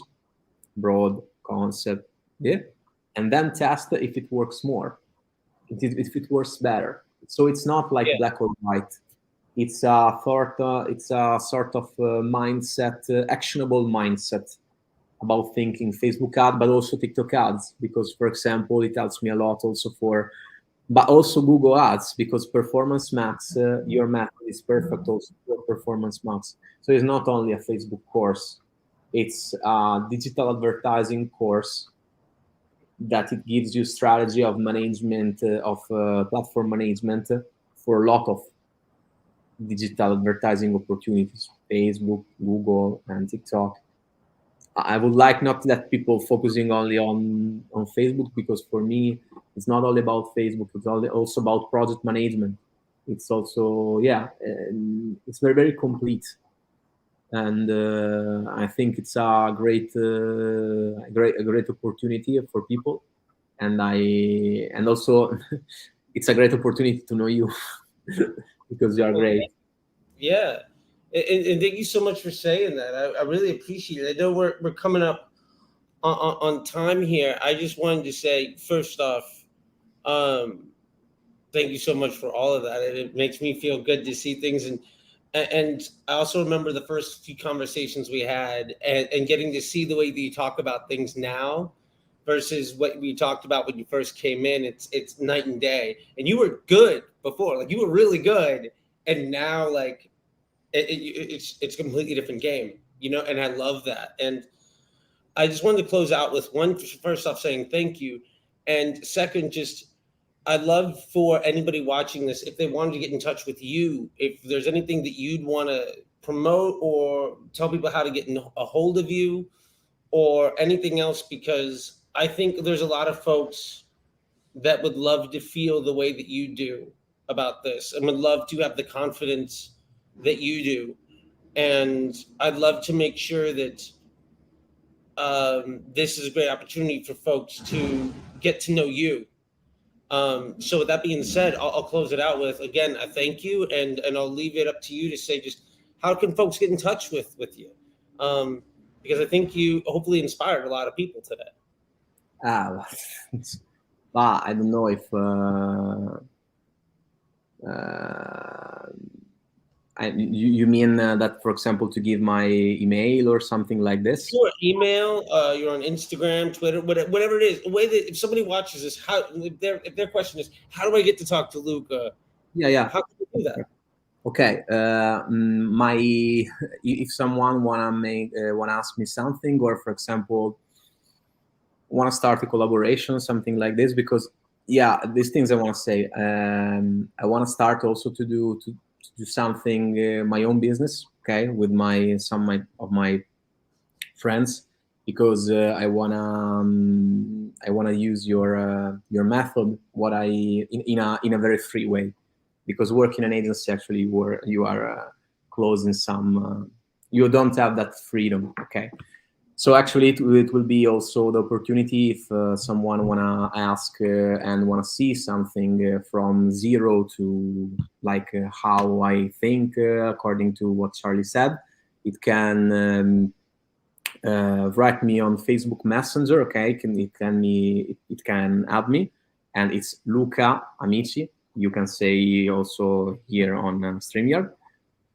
Speaker 2: broad concept, yeah, and then test if it works more, if it works better. So it's not like
Speaker 1: Yeah.
Speaker 2: black or white. It's a sort of mindset, actionable mindset about thinking Facebook ad, but also TikTok ads, because, for example, it helps me a lot also but also Google ads, because Performance Max, your method is perfect also for Performance Max. So it's not only a Facebook course, it's a digital advertising course that it gives you strategy of management, of platform management for a lot of digital advertising opportunities, Facebook, Google, and TikTok. I would like not that people focusing only on Facebook, because for me it's not only about Facebook. It's also about project management. It's also it's very complete, and I think it's a great opportunity for people, and also it's a great opportunity to know you because you are great.
Speaker 1: Yeah. And thank you so much for saying that. I really appreciate it. I know we're coming up on time here. I just wanted to say, first off, thank you so much for all of that. It makes me feel good to see things. And I also remember the first few conversations we had, and getting to see the way that you talk about things now versus what we talked about when you first came in. It's night and day. And you were good before, like you were really good. And now like it's a completely different game, and I love that. And I just wanted to close out with one, first off, saying thank you, and second, just I'd love for anybody watching this, if they wanted to get in touch with you, if there's anything that you'd want to promote or tell people how to get in a hold of you or anything else, because I think there's a lot of folks that would love to feel the way that you do about this and would love to have the confidence that you do. And I'd love to make sure that this is a great opportunity for folks to get to know you. So with that being said, I'll close it out with, again, a thank you, and I'll leave it up to you to say just how can folks get in touch with you, because I think you hopefully inspired a lot of people today.
Speaker 2: Ah, but I don't know if you mean that, for example, to give my email or something like this?
Speaker 1: Sure, email. You're on Instagram, Twitter, whatever it is. The way that if somebody watches this, if their question is, how do I get to talk to Luca?
Speaker 2: Yeah.
Speaker 1: How can you do that?
Speaker 2: Okay. If someone wanna ask me something, or for example, wanna start a collaboration, something like this, because these things I wanna say. I wanna start also to do something, my own business, okay, with some of my friends, because I wanna use your method, in a very free way, because working in an agency, actually, where you are closed in some, you don't have that freedom, okay. So actually, it will be also the opportunity if someone wanna ask and wanna see something from zero to, like, how I think according to what Charlie said. It can write me on Facebook Messenger. Okay, it can add me, and it's Luca Amici. You can say also here on StreamYard,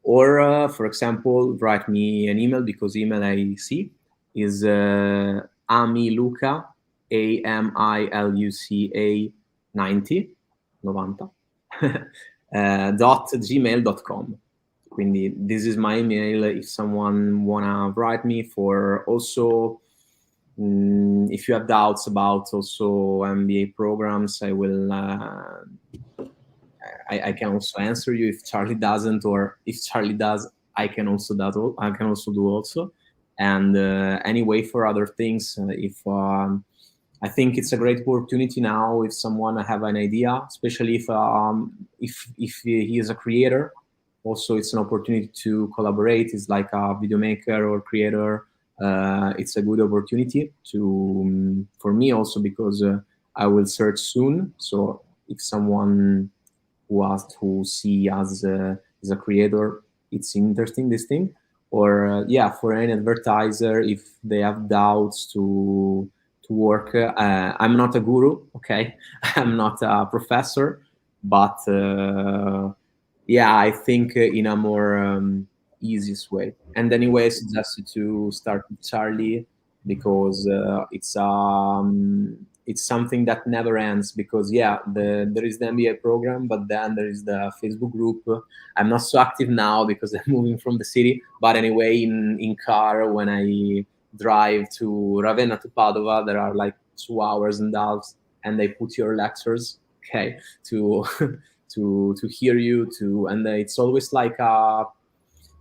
Speaker 2: or for example, write me an email, because email I see is amiluca, AMILUCA 90 .gmail.com. Quindi this is my email if someone wanna write me. For also, if you have doubts about also MBA programs, I will I can also answer you. If Charlie doesn't, or if Charlie does, I can also do also. And anyway, for other things, if I think it's a great opportunity now, if someone have an idea, especially if he is a creator. Also, it's an opportunity to collaborate. It's like a video maker or creator. It's a good opportunity for me also, because I will search soon. So if someone who see us as a creator, it's interesting, this thing. Or yeah, for any advertiser, if they have doubts to work, I'm not a guru, okay? I'm not a professor, but yeah, I think in a more easiest way. And anyway, I suggested to start with Charley because it's something that never ends. Because yeah, there is the MBA program, but then there is the Facebook group. I'm not so active now because I'm moving from the city. But anyway, in car, when I drive to Ravenna to Padova, there are like 2 hours and a half, and they put your lectures, okay, to to hear you to, and it's always like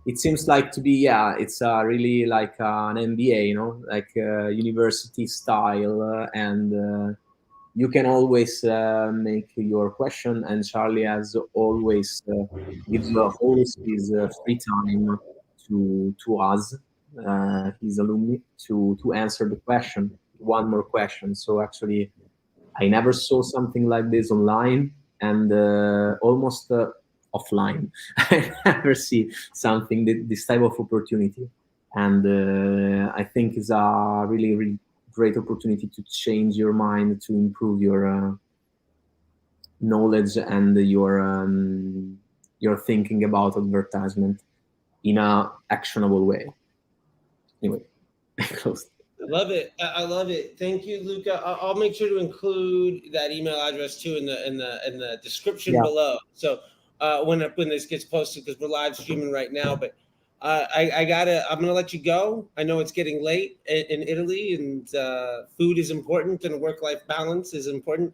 Speaker 2: it seems like to be, yeah, it's really like an MBA, like university style, and you can always make your question, and Charley has always gives always his free time to us, his alumni, to answer the question, one more question. So actually, I never saw something like this online, and almost offline. I never see something this type of opportunity, and I think it's a really, really great opportunity to change your mind, to improve your knowledge and your thinking about advertisement in a actionable way. Anyway, closed.
Speaker 1: I love it. I love it. Thank you, Luca. I'll make sure to include that email address too in the description
Speaker 2: Yeah.
Speaker 1: below. So when this gets posted, because we're live streaming right now, but I'm gonna let you go. I know it's getting late in Italy, and food is important, and a work-life balance is important.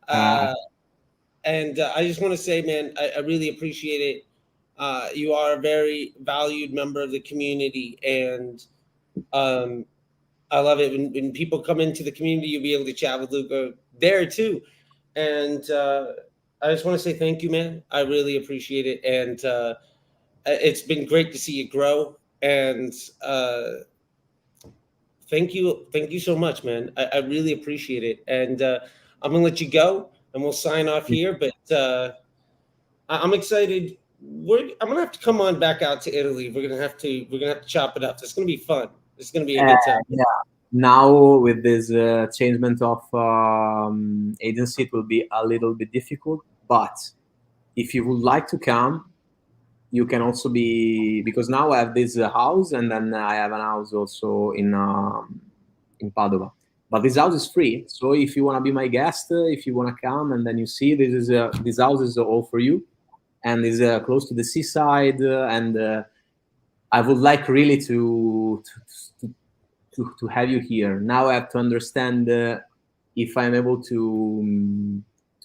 Speaker 1: And I just want to say, man, I really appreciate it. You are a very valued member of the community, and um, I love it when people come into the community. You'll be able to chat with Luca there too, and I just want to say thank you, man. I really appreciate it, and it's been great to see you grow. And thank you so much, man. I really appreciate it, and I'm gonna let you go, and we'll sign off here. But I'm excited. I'm gonna have to come on back out to Italy. We're gonna have to chop it up. It's gonna be fun. It's gonna be a good time.
Speaker 2: Yeah. Now with this changement of agency, it will be a little bit difficult. But if you would like to come, you can also be, because now I have this house, and then I have an house also in Padova. But this house is free, so if you want to be my guest, if you want to come, and then you see this house is all for you, and is close to the seaside, and I would like really to have you here. Now I have to understand if I'm able to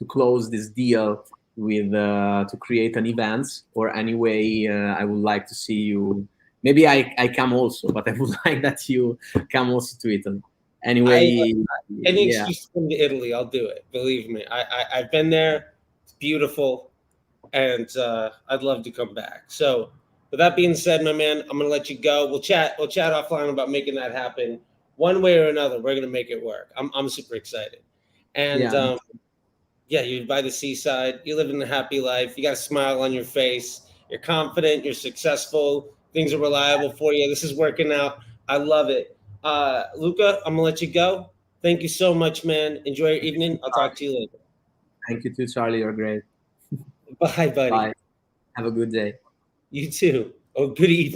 Speaker 2: close this deal with to create an event, or anyway I would like to see you. Maybe I come also, but I would like that you come also to Italy. Anyway,
Speaker 1: Any
Speaker 2: yeah,
Speaker 1: excuse to come to Italy, I'll do it. Believe me, I've been there. It's beautiful, and I'd love to come back. So, with that being said, my man, I'm gonna let you go. We'll chat offline about making that happen. One way or another, we're gonna make it work. I'm super excited, and
Speaker 2: yeah.
Speaker 1: yeah, you're by the seaside. You live in a happy life. You got a smile on your face. You're confident. You're successful. Things are reliable for you. This is working out. I love it. Luca, I'm gonna let you go. Thank you so much, man. Enjoy your evening. I'll talk to you later.
Speaker 2: Thank you too, Charlie. You're great.
Speaker 1: Bye, buddy.
Speaker 2: Bye. Have a good day.
Speaker 1: You too. Oh, good evening.